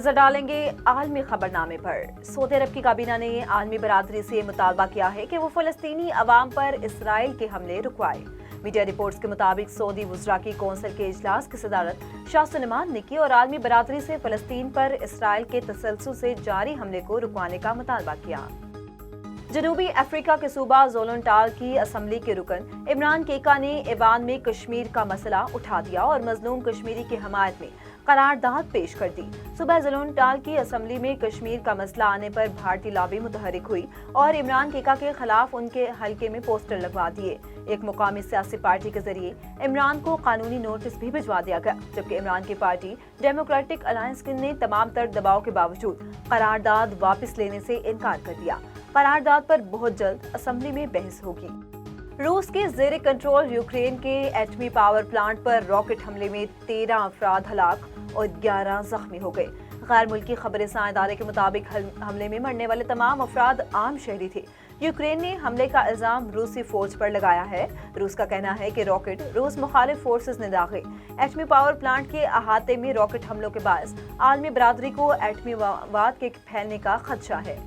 नजर डालेंगे आलमी खबरनामे पर। सऊदी अरब की काबीना ने आलमी बरादरी से मुतालबा किया है कि वो फलस्तीनी अवाम पर इसराइल के हमले रुकवाए। मीडिया रिपोर्ट्स के मुताबिक सऊदी वुज़रा की कौंसिल के इजलास की सदारत शाह सलमान ने की और आलमी बरादरी से फलस्तीन पर इसराइल के तसलसल से जारी हमले को रुकवाने का मुतालबा किया। जनूबी अफ्रीका के सूबा ज़ोलुंटाल की असम्बली के रुकन इमरान केका ने ऐवान में कश्मीर का मसला उठा दिया और मजलूम कश्मीरी की हमायत में करारदाद पेश कर दी। सुबह ज़ोलुंटाल की असम्बली में कश्मीर का मसला आने पर भारतीय लॉबी मुतहरिक हुई और इमरान केका के खिलाफ उनके हलके में पोस्टर लगवा दिए। एक मुकामी सियासी पार्टी के जरिए इमरान को कानूनी नोटिस भी भिजवा दिया गया, जबकि इमरान की पार्टी डेमोक्रेटिक अलायंस ने तमाम तर दबाव के बावजूद करारदाद वापस लेने से इनकार कर दिया। करारदाद पर बहुत जल्द असम्बली में बहस होगी। रूस के ज़ेरे कंट्रोल यूक्रेन के एटमी पावर प्लांट पर रॉकेट हमले में 13 अफराद हलाक और 11 जख्मी हो गए। गैर मुल्की खबरसां इदारे के मुताबिक हमले में मरने वाले तमाम अफराद आम शहरी थे। यूक्रेन ने हमले का इल्जाम रूसी फौज पर लगाया है। रूस का कहना है कि रॉकेट रूस मुखालिफ फोर्सेस ने दागे। एटमी पावर प्लांट के अहाते में रॉकेट हमलों के बायस आलमी बरादरी को एटमी वाद के फैलने का खदशा है।